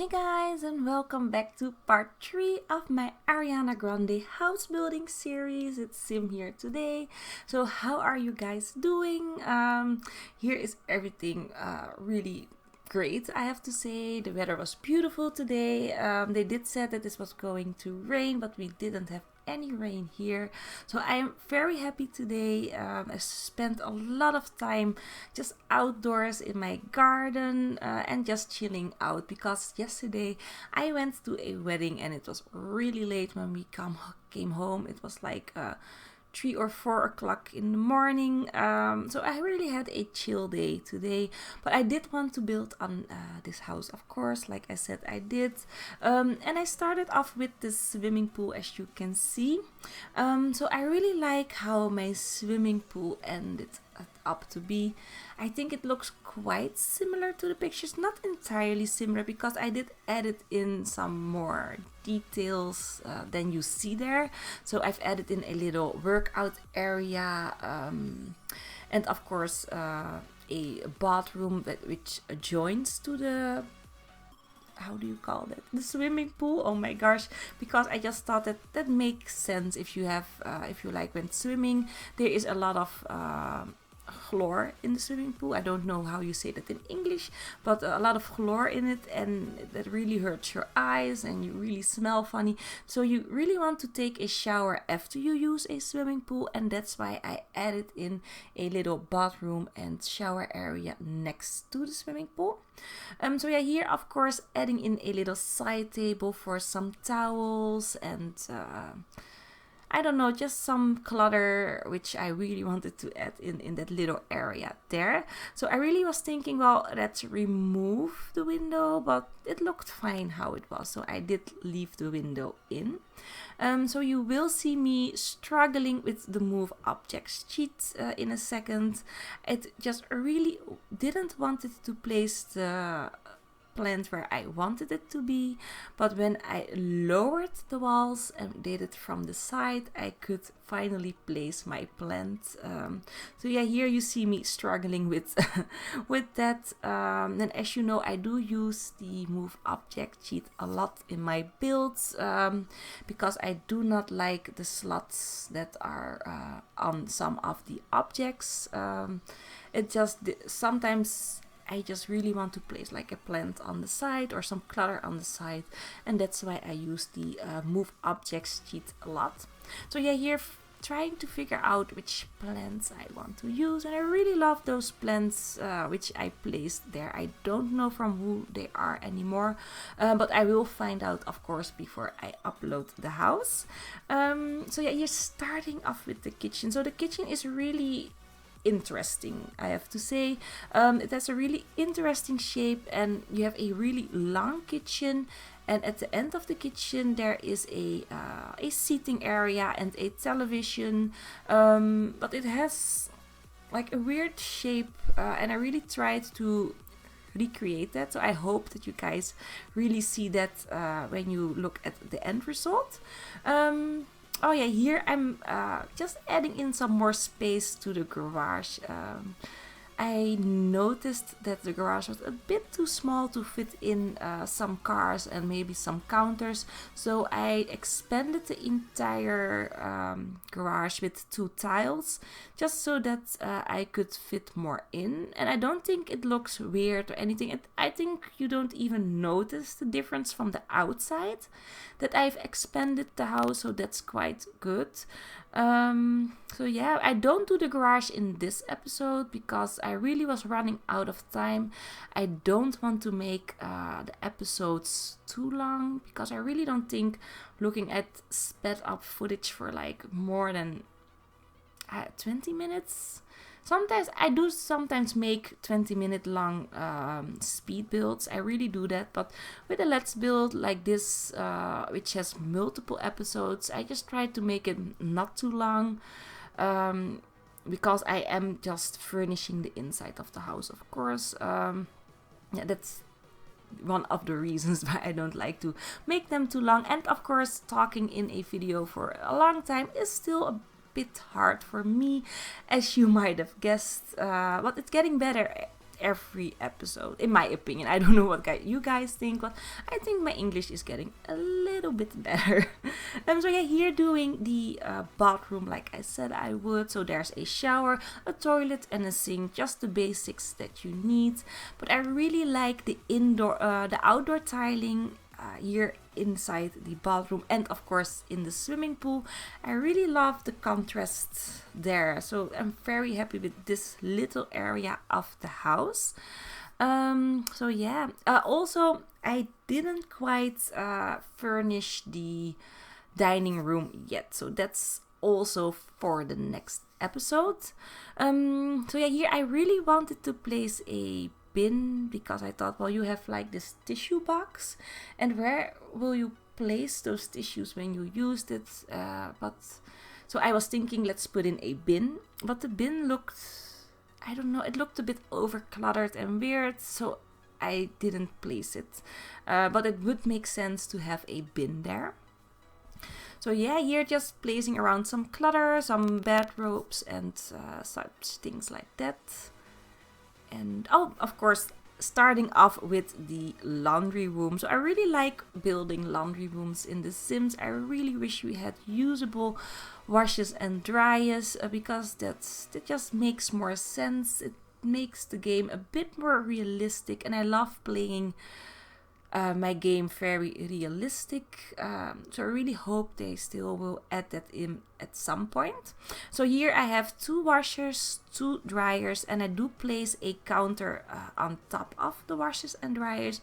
Hey guys, and welcome back to part 3 of my Ariana Grande house building series. It's Sim here today. So how are you guys doing? Here is everything really great, I have to say. The weather was beautiful today. They did say that this was going to rain, but we didn't have any rain here, so I am very happy today. I spent a lot of time just outdoors in my garden and just chilling out, because yesterday I went to a wedding and it was really late when we came home. It was like 3 or 4 o'clock in the morning, so I really had a chill day today. But I did want to build on this house, of course, like I said I did, and I started off with the swimming pool, as you can see. So I really like how my swimming pool ended up to be. I think it looks quite similar to the pictures, not entirely similar, because I did edit in some more details than you see there. So I've added in a little workout area, and of course a bathroom which joins to the, how do you call that, the swimming pool. Oh my gosh, because I just thought that makes sense. If you have if you like when swimming, there is a lot of chlor in the swimming pool. I don't know how you say that in English, but a lot of chlor in it, and that really hurts your eyes and you really smell funny. So you really want to take a shower after you use a swimming pool, and that's why I added in a little bathroom and shower area next to the swimming pool. So yeah, here of course adding in a little side table for some towels and I don't know, just some clutter which I really wanted to add in that little area there. So I really was thinking, well, let's remove the window, but it looked fine how it was, so I did leave the window in. So you will see me struggling with the move objects sheet in a second. It just really didn't want it to place the plant where I wanted it to be, but when I lowered the walls and did it from the side, I could finally place my plant. So yeah, here you see me struggling with with that. And as you know, I do use the move object sheet a lot in my builds, because I do not like the slots that are on some of the objects. It just sometimes I just really want to place like a plant on the side or some clutter on the side, and that's why I use the move objects sheet a lot. So yeah, here trying to figure out which plants I want to use, and I really love those plants which I placed there. I don't know from who they are anymore, but I will find out, of course, before I upload the house. So yeah, you're starting off with the kitchen. So the kitchen is really interesting, I have to say. It has a really interesting shape, and you have a really long kitchen, and at the end of the kitchen there is a seating area and a television, but it has like a weird shape, and I really tried to recreate that, so I hope that you guys really see that when you look at the end result. Oh yeah, here I'm just adding in some more space to the garage. I noticed that the garage was a bit too small to fit in some cars and maybe some counters, so I expanded the entire garage with 2 tiles, just so that I could fit more in. And I don't think it looks weird or anything. I think you don't even notice the difference from the outside that I've expanded the house, so that's quite good. So yeah, I don't do the garage in this episode because I really was running out of time. I don't want to make the episodes too long, because I really don't think looking at sped up footage for like more than 20 minutes. Sometimes I do make 20-minute long speed builds. I really do that. But with a let's build like this, which has multiple episodes, I just try to make it not too long, because I am just furnishing the inside of the house, of course. Yeah, that's one of the reasons why I don't like to make them too long. And of course, talking in a video for a long time is still a bit hard for me, as you might have guessed, but it's getting better every episode, in my opinion. I don't know what you guys think, but I think my English is getting a little bit better. So yeah, here doing the bathroom like I said I would. So there's a shower, a toilet, and a sink, just the basics that you need. But I really like the outdoor tiling here inside the bathroom, and of course in the swimming pool. I really love the contrast there, so I'm very happy with this little area of the house. So yeah, also I didn't quite furnish the dining room yet, so that's also for the next episode. So yeah, here I really wanted to place a bin, because I thought, well, you have like this tissue box, and where will you place those tissues when you used it? But so I was thinking, let's put in a bin, but the bin looked, I don't know, it looked a bit over cluttered and weird, so I didn't place it. But it would make sense to have a bin there. So yeah, here just placing around some clutter, some bedrobes, and such things like that. And oh, of course, starting off with the laundry room. So I really like building laundry rooms in The Sims. I really wish we had usable washers and dryers, because that just makes more sense. It makes the game a bit more realistic, and I love playing my game very realistic. So I really hope they still will add that in at some point. So here I have 2 washers, 2 dryers, and I do place a counter on top of the washers and dryers,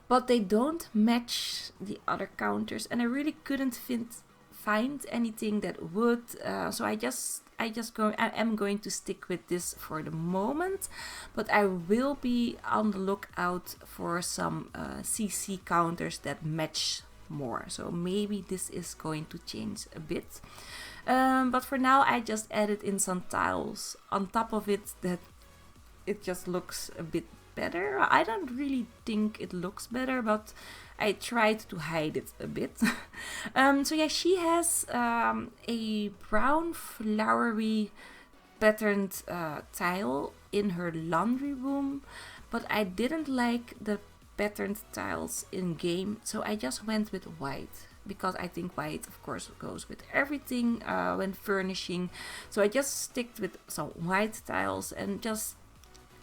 but they don't match the other counters, and I really couldn't find anything that would. So I am going to stick with this for the moment, but I will be on the lookout for some CC counters that match more. So maybe this is going to change a bit. But for now, I just added in some tiles on top of it that it just looks a bit better. I don't really think it looks better, but I tried to hide it a bit. So yeah, she has a brown flowery patterned tile in her laundry room, but I didn't like the patterned tiles in game, so I just went with white, because I think white of course goes with everything when furnishing. So I just sticked with some white tiles and just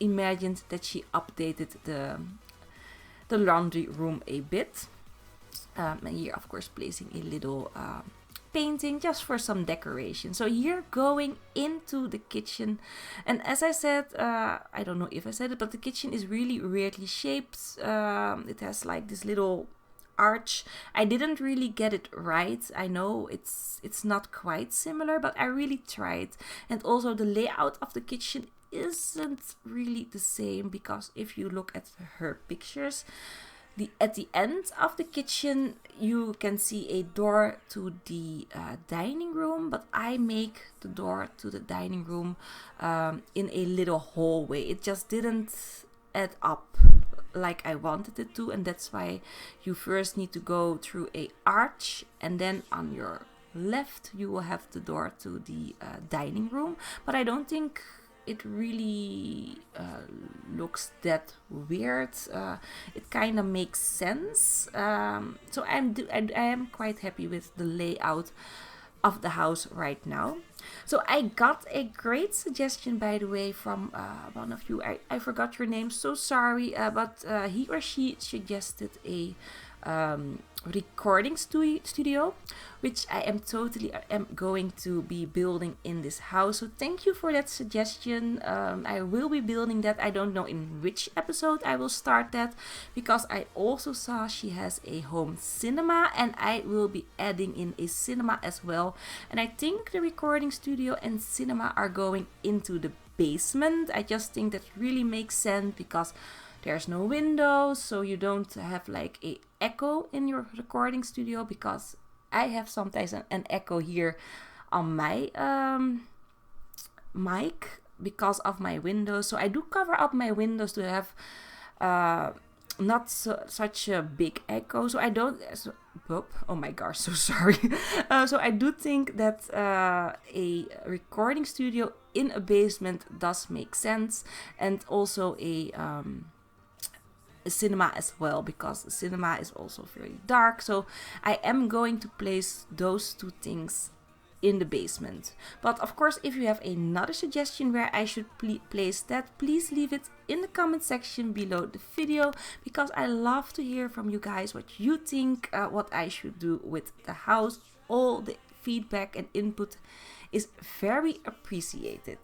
imagined that she updated the laundry room a bit. And here of course placing a little painting just for some decoration. So here going into the kitchen, and as I said, I don't know if I said it, but the kitchen is really weirdly shaped. It has like this little arch. I didn't really get it right. I know it's not quite similar, but I really tried. And also the layout of the kitchen isn't really the same, because if you look at her pictures, at the end of the kitchen you can see a door to the dining room, but I make the door to the dining room in a little hallway. It just didn't add up like I wanted it to, and that's why you first need to go through a arch, and then on your left you will have the door to the dining room. But I don't think it really looks that weird. It kind of makes sense. So I am quite happy with the layout of the house right now. So I got a great suggestion, by the way, from one of you. I forgot your name, so sorry, but he or she suggested a recording studio, which I am going to be building in this house. So thank you for that suggestion. I will be building that. I don't know in which episode I will start that, because I also saw she has a home cinema, and I will be adding in a cinema as well. And I think the recording studio and cinema are going into the basement. I just think that really makes sense, because there's no windows, so you don't have like a echo in your recording studio, because I have sometimes an echo here on my mic because of my windows. So I do cover up my windows to have not such a big echo. So I don't... oh my gosh, so sorry. So I do think that a recording studio in a basement does make sense, and also a cinema as well, because the cinema is also very dark. So I am going to place those two things in the basement. But of course, if you have another suggestion where I should place that, please leave it in the comment section below the video, because I love to hear from you guys what you think, what I should do with the house. All the feedback and input is very appreciated.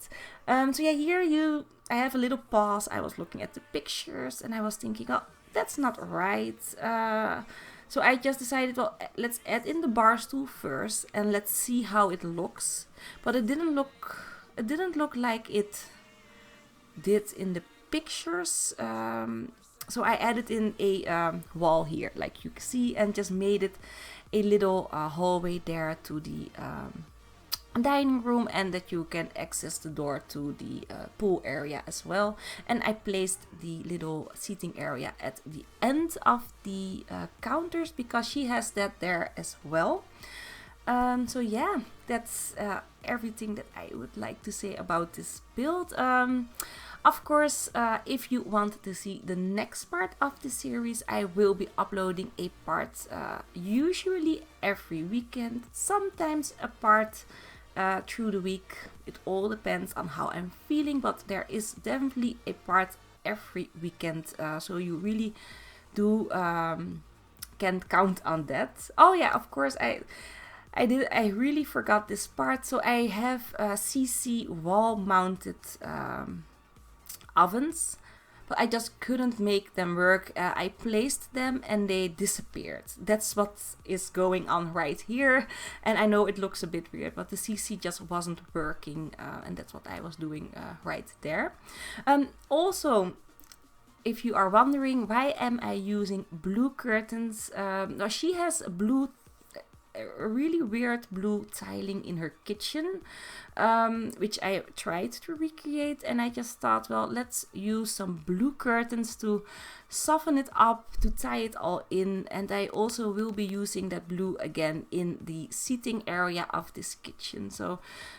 So yeah, here I have a little pause. I was looking at the pictures and I was thinking, oh, that's not right. So I just decided, well, let's add in the bar stool first and let's see how it looks. But it didn't look like it did in the pictures. So I added in a wall here, like you can see, and just made it a little hallway there to the dining room, and that you can access the door to the pool area as well. And I placed the little seating area at the end of the counters, because she has that there as well. So yeah, that's everything that I would like to say about this build. Of course, if you want to see the next part of the series, I will be uploading a part usually every weekend, sometimes a part through the week. It all depends on how I'm feeling, but there is definitely a part every weekend, so you really do can count on that. Oh yeah, of course, I really forgot this part. So I have CC wall mounted ovens, but I just couldn't make them work. I placed them and they disappeared. That's what is going on right here. And I know it looks a bit weird, but the CC just wasn't working. And that's what I was doing right there. Also, if you are wondering, why am I using blue curtains? Now she has a really weird blue tiling in her kitchen, which I tried to recreate, and I just thought, well, let's use some blue curtains to soften it up, to tie it all in. And I also will be using that blue again in the seating area of this kitchen. So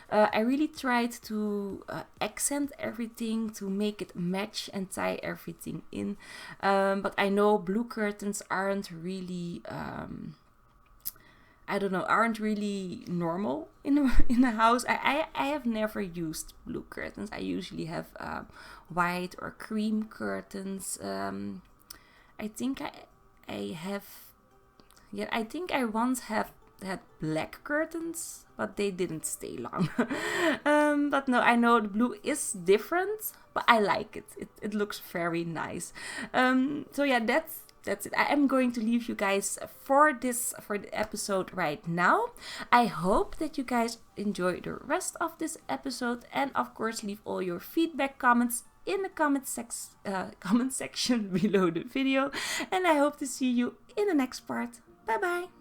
I really tried to accent everything, to make it match and tie everything in. But I know blue curtains aren't really aren't really normal in a house. I have never used blue curtains. I usually have white or cream curtains. I think I once had black curtains, but they didn't stay long. But no, I know the blue is different, but I like it. It looks very nice. So yeah, that's it. I am going to leave you guys for the episode right now. I hope that you guys enjoy the rest of this episode, and of course leave all your feedback, comments in the comment section below the video. And I hope to see you in the next part. Bye bye.